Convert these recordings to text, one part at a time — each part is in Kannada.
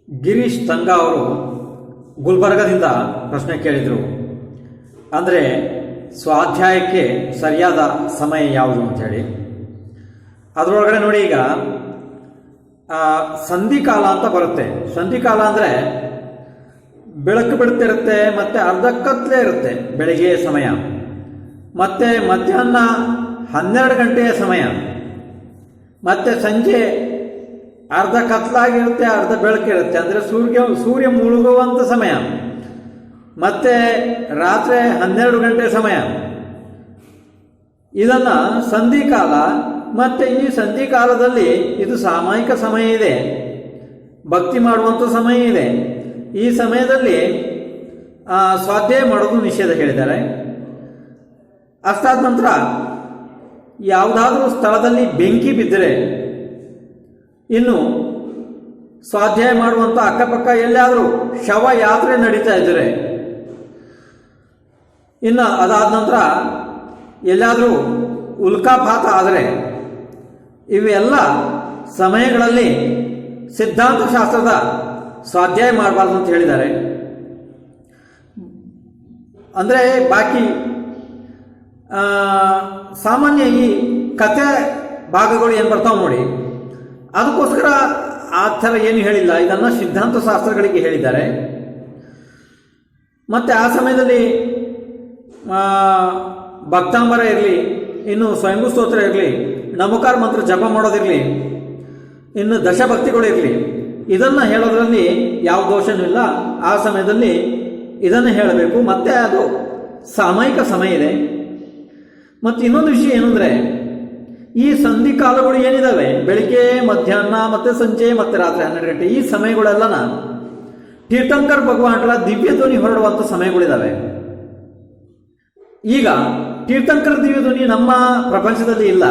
ಗಿರೀಶ್ ತಂಗಾ ಅವರು ಗುಲ್ಬರ್ಗದಿಂದ ಪ್ರಶ್ನೆ ಕೇಳಿದರು. ಅಂದರೆ ಸ್ವಾಧ್ಯಾಯಕ್ಕೆ ಸರಿಯಾದ ಸಮಯ ಯಾವುದು ಅಂಥೇಳಿ. ಅದರೊಳಗಡೆ ನೋಡಿ, ಈಗ ಸಂಧಿಕಾಲ ಅಂತ ಬರುತ್ತೆ. ಸಂಧಿಕಾಲ ಅಂದರೆ ಬೆಳಕು ಬಿಡ್ತಿರುತ್ತೆ, ಮತ್ತು ಅರ್ಧ ಕತ್ತಲೆ ಇರುತ್ತೆ ಬೆಳಿಗ್ಗೆ ಸಮಯ, ಮತ್ತು ಮಧ್ಯಾಹ್ನ 12 ಗಂಟೆಯ ಸಮಯ, ಮತ್ತು ಸಂಜೆ ಅರ್ಧ ಕತ್ಲಾಗಿರುತ್ತೆ, ಅರ್ಧ ಬೆಳಕಿರುತ್ತೆ, ಅಂದರೆ ಸೂರ್ಯ ಮುಳುಗುವಂಥ ಸಮಯ, ಮತ್ತು ರಾತ್ರಿ 12 ಗಂಟೆ ಸಮಯ. ಇದನ್ನು ಸಂಧಿಕಾಲ. ಮತ್ತು ಈ ಸಂಧಿಕಾಲದಲ್ಲಿ ಇದು ಸಾಮೂಹಿಕ ಸಮಯ ಇದೆ, ಭಕ್ತಿ ಮಾಡುವಂಥ ಸಮಯ ಇದೆ. ಈ ಸಮಯದಲ್ಲಿ ಸ್ವಾಧ್ಯಾಯ ಮಾಡೋದು ನಿಷೇಧ ಹೇಳಿದ್ದಾರೆ. ಅಷ್ಟಾದ ನಂತರ ಯಾವುದಾದ್ರೂ ಸ್ಥಳದಲ್ಲಿ ಬೆಂಕಿ ಬಿದ್ದರೆ, ಇನ್ನು ಸ್ವಾಧ್ಯಾಯ ಮಾಡುವಂಥ ಅಕ್ಕಪಕ್ಕ ಎಲ್ಲಾದರೂ ಶವ ಯಾತ್ರೆ ನಡೀತಾ ಇದ್ದರೆ, ಇನ್ನು ಅದಾದ ನಂತರ ಎಲ್ಲಾದರೂ ಉಲ್ಕಾಪಾತ ಆದರೆ, ಇವೆಲ್ಲ ಸಮಯಗಳಲ್ಲಿ ಸಿದ್ಧಾಂತ ಶಾಸ್ತ್ರದ ಸ್ವಾಧ್ಯಾಯ ಮಾಡಬಾರ್ದು ಅಂತ ಹೇಳಿದ್ದಾರೆ. ಅಂದರೆ ಬಾಕಿ ಸಾಮಾನ್ಯ ಈ ಕಥೆ ಭಾಗಗಳು ಏನು ಬರ್ತಾವೆ ನೋಡಿ, ಅದಕ್ಕೋಸ್ಕರ ಆ ಥರ ಏನು ಹೇಳಿಲ್ಲ. ಇದನ್ನು ಸಿದ್ಧಾಂತ ಶಾಸ್ತ್ರಗಳಿಗೆ ಹೇಳಿದ್ದಾರೆ. ಮತ್ತು ಆ ಸಮಯದಲ್ಲಿ ಭಕ್ತಾಂಬರ ಇರಲಿ, ಇನ್ನು ಸ್ವಯಂಭೂ ಸ್ತೋತ್ರ ಇರಲಿ, ನಮಕಾರ ಮಂತ್ರ ಜಪ ಮಾಡೋದಿರಲಿ, ಇನ್ನು ದಶಭಕ್ತಿಗಳಿರಲಿ, ಇದನ್ನು ಹೇಳೋದ್ರಲ್ಲಿ ಯಾವ ದೋಷನೂ ಇಲ್ಲ. ಆ ಸಮಯದಲ್ಲಿ ಇದನ್ನು ಹೇಳಬೇಕು. ಮತ್ತು ಅದು ಸಾಮಯಿಕ ಸಮಯ ಇದೆ. ಮತ್ತು ಇನ್ನೊಂದು ವಿಷಯ ಏನಂದರೆ, ಈ ಸಂಧಿಕಾಲಗಳು ಏನಿದ್ದಾವೆ, ಬೆಳಿಗ್ಗೆ, ಮಧ್ಯಾಹ್ನ, ಮತ್ತು ಸಂಜೆ, ಮತ್ತು ರಾತ್ರಿ 12 ಗಂಟೆ, ಈ ಸಮಯಗಳೆಲ್ಲನ ತೀರ್ಥಂಕರ್ ಭಗವಾನರ ದಿವ್ಯ ಧ್ವನಿ ಹೊರಡುವಂಥ ಸಮಯಗಳಿದ್ದಾವೆ. ಈಗ ತೀರ್ಥಂಕರ ದಿವ್ಯ ಧ್ವನಿ ನಮ್ಮ ಪ್ರಪಂಚದಲ್ಲಿ ಇಲ್ಲ.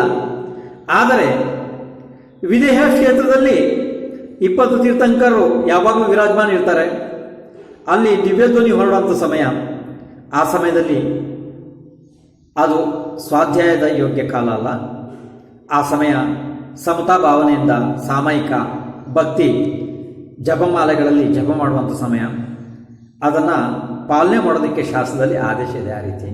ಆದರೆ ವಿದೇಹ ಕ್ಷೇತ್ರದಲ್ಲಿ 20 ತೀರ್ಥಂಕರು ಯಾವಾಗಲೂ ವಿರಾಜಮಾನ ಇರ್ತಾರೆ. ಅಲ್ಲಿ ದಿವ್ಯ ಧ್ವನಿ ಹೊರಡುವಂಥ ಸಮಯ. ಆ ಸಮಯದಲ್ಲಿ ಅದು ಸ್ವಾಧ್ಯಾಯದ ಯೋಗ್ಯ ಕಾಲ ಅಲ್ಲ. ಆ ಸಮಯ ಸಮತಾ ಭಾವನೆಯಿಂದ ಸಾಮಯಿಕ ಭಕ್ತಿ ಜಪಮಾಲೆಗಳಲ್ಲಿ ಜಪ ಮಾಡುವಂಥ ಸಮಯ. ಅದನ್ನು ಪಾಲನೆ ಮಾಡೋದಕ್ಕೆ ಶಾಸ್ತ್ರದಲ್ಲಿ ಆದೇಶ ಇದೆ. ಆ ರೀತಿ